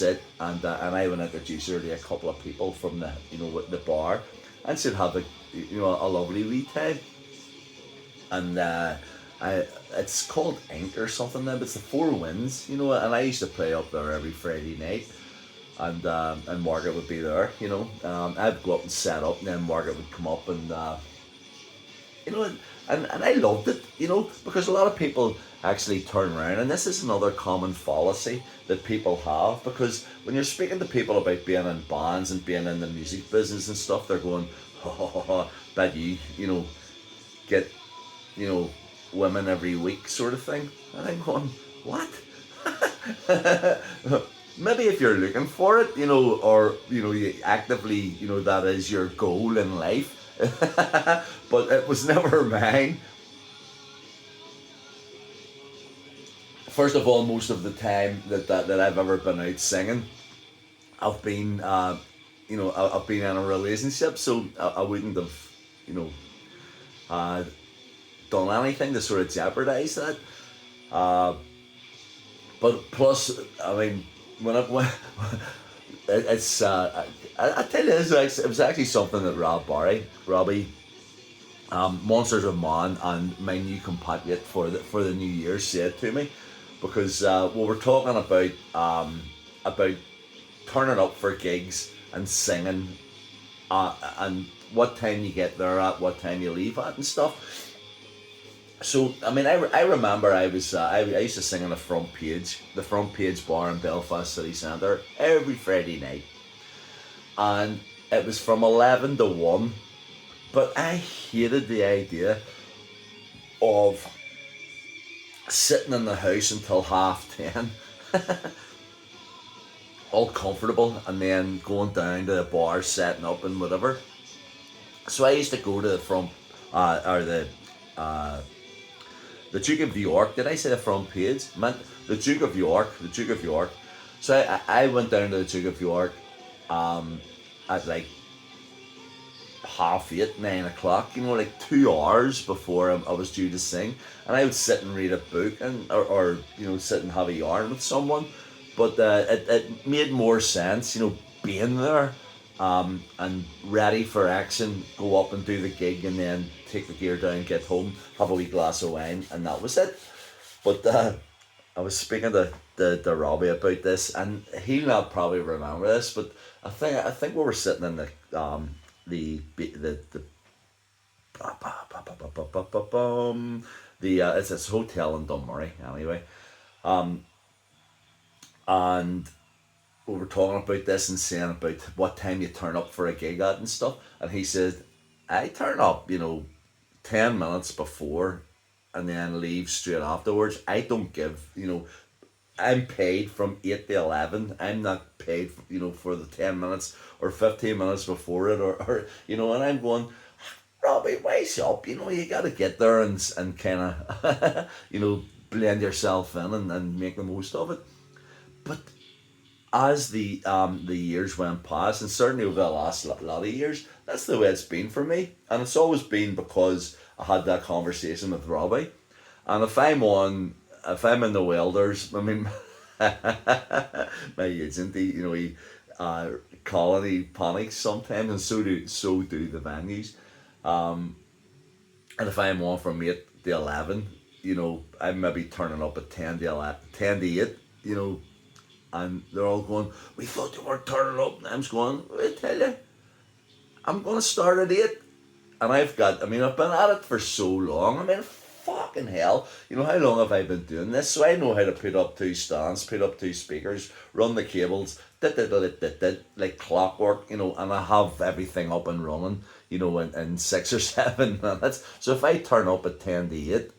sit and I would introduce her to a couple of people from the bar, and she'd have a lovely wee time. And I it's called Ink or something now, but it's the Four Winds, and I used to play up there every Friday night, and Margaret would be there, I'd go up and set up, and then Margaret would come up and you know, and I loved it, because a lot of people actually turn around, and this is another common fallacy that people have, because when you're speaking to people about being in bands and being in the music business and stuff, they're going, ha ha ha, ha, bet you get, you know, women every week sort of thing. And I'm going, what? Maybe if you're looking for it, or, you actively, that is your goal in life. But it was never mine. First of all, most of the time that I've ever been out singing, I've been, I've been in a relationship, so I wouldn't have, uh, done anything to sort of jeopardize that. Uh, but plus, I mean, when it's I tell you, it was actually something that Robbie, Monsters of Man, and my new compatriot for the New Year said to me, because we were talking about turning up for gigs and singing, and what time you get there at, what time you leave at, and stuff. So I mean, I remember I used to sing in the front page bar in Belfast city centre every Friday night, and it was from 11 to 1. But I hated the idea of sitting in the house until 10:30, all comfortable, and then going down to the bar, setting up and whatever. So I used to go to the front, or the Duke of York. Did I say the front page? I meant the Duke of York. The Duke of York. So I went down to the Duke of York, at like 8:30, 9 o'clock. Like 2 hours before I was due to sing, and I would sit and read a book, or sit and have a yarn with someone. But it made more sense, being there, and ready for action. Go up and do the gig, and then take the gear down, get home, have a wee glass of wine, and that was it. But I was speaking to Robbie about this, and he'll not probably remember this, but I think we were sitting in it's this hotel in Dunmurry anyway, and we were talking about this and saying about what time you turn up for a gig at and stuff, and he said, I turn up, 10 minutes before, and then leave straight afterwards. I don't give, I'm paid from 8 to 11. I'm not paid, for the 10 minutes or 15 minutes before it, and I'm going, Robbie, wise up. You got to get there and kind of, blend yourself in and make the most of it. But as the years went past, and certainly over the last lot of years, that's the way it's been for me, and it's always been because I had that conversation with Robbie. And if I'm in the welders, I mean, my agent, he colony panics sometimes, and so do the venues. And if I'm on from 8 to 11, I'm maybe turning up at 10 to 8, and they're all going, we thought you weren't turning up. And I'm just going, I tell you, I'm going to start at 8. And I've been at it for so long. Fucking hell. How long have I been doing this? So I know how to put up 2 stands, put up 2 speakers, run the cables, like clockwork, and I have everything up and running, in 6 or 7 minutes. So if I turn up at 10 to 8,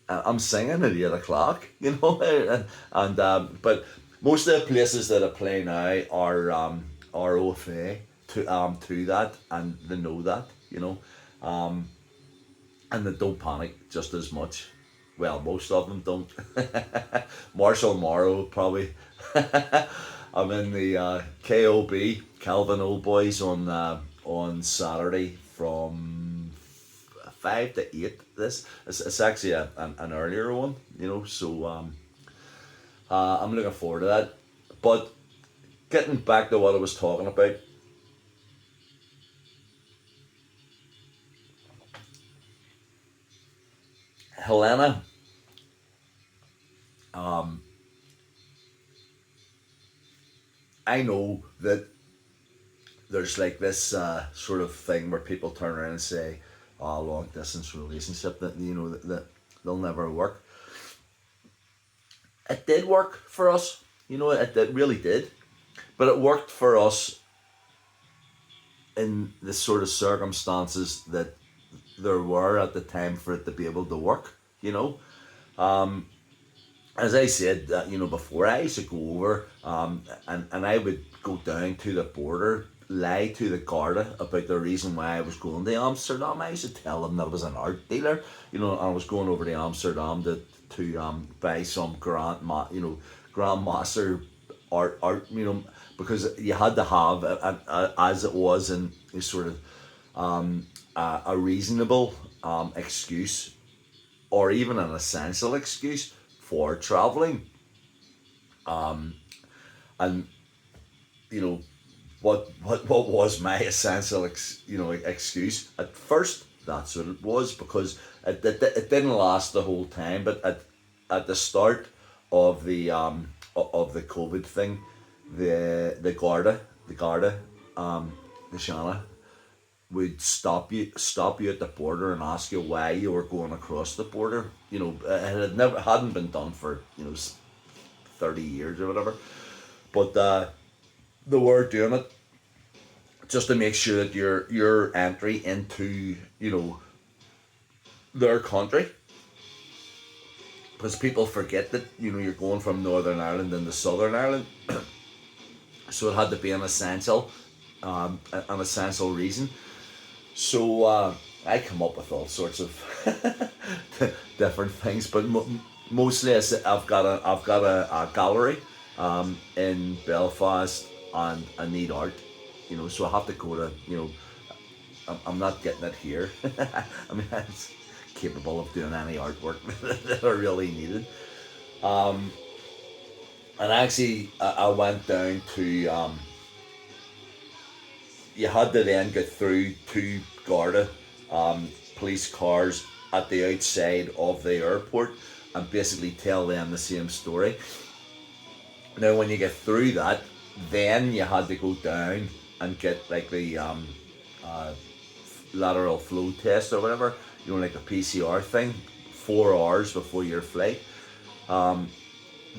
I'm singing at 8 o'clock, but most of the places that I play now are OFA to that, and they know that, and they don't panic just as much. Well, most of them don't. Marshall Morrow probably. I'm in the KOB, Calvin Old Boys, on Saturday from 5 to 8. It's actually an earlier one, so I'm looking forward to that. But getting back to what I was talking about, Helena, um, I know that there's like this sort of thing where people turn around and say, "Oh, long distance relationship that that they'll never work." It did work for us, it really did, but it worked for us in the sort of circumstances that there were at the time for it to be able to work. As I said, before, I used to go over, and I would go down to the border, lie to the Garda about the reason why I was going to Amsterdam. I used to tell them that I was an art dealer, and I was going over to Amsterdam to buy some grandmaster art, because you had to have, as it was in a sort of a reasonable excuse, or even an essential excuse for traveling. And you know what was my essential excuse at first? That's what it was, because it didn't last the whole time. But at the start of the COVID thing, the Garda, the Shana would stop you at the border and ask you why you were going across the border. It hadn't been done for 30 years or whatever, but they were doing it just to make sure that your entry into their country, because people forget that you're going from Northern Ireland into Southern Ireland, so it had to be an essential reason. So I come up with all sorts of different things, but mostly I've got a gallery in Belfast, and I need art, so I have to go to I'm not getting it here. I mean, I'm capable of doing any artwork that I really needed. And actually, I went down to you had to then get through to Garda police cars at the outside of the airport and basically tell them the same story. Now, when you get through that, then you had to go down and get like the lateral flow test or whatever, like a PCR thing, 4 hours before your flight.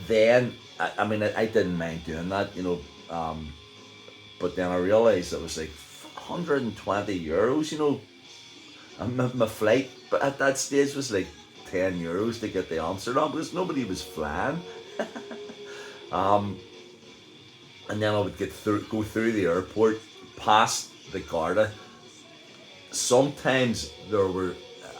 Then, I mean, I didn't mind doing that, but then I realised it was like €120, and my flight, but at that stage was like €10 to get to Amsterdam because nobody was flying. And then I would go through the airport, past the Garda. Sometimes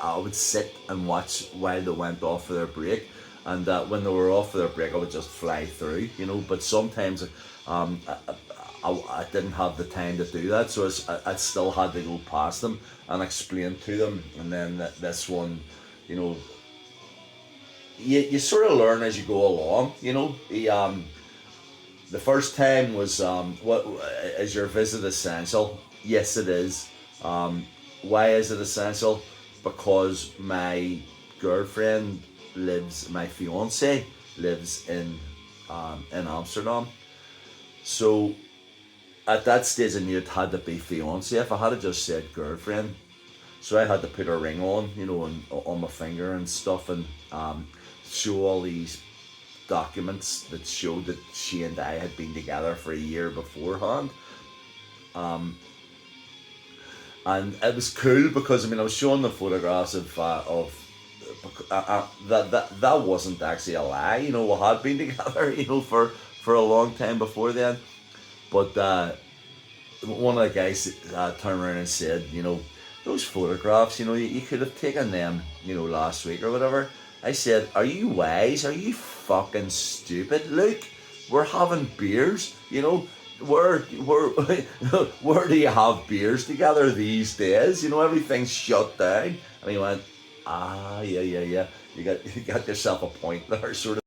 I would sit and watch while they went off for their break, and when they were off for their break, I would just fly through, But sometimes I didn't have the time to do that, so I still had to go past them and explain to them. And then this one, you sort of learn as you go along, The first time was, what is your visit essential? Yes, it is. Why is it essential? Because my fiance lives in Amsterdam. So at that stage I knew it had to be fiance. If I had just said girlfriend, so I had to put a ring on, on my finger and stuff, and show all these documents that showed that she and I had been together for a year beforehand. And it was cool because I was showing the photographs of that wasn't actually a lie. We had been together, for a long time before then. But one of the guys turned around and said, those photographs, you could have taken them, last week or whatever. I said, are you wise? Are you fucking stupid? Look, we're having beers, Where where do you have beers together these days? Everything's shut down. And he went, yeah. You got yourself a point there, sort of.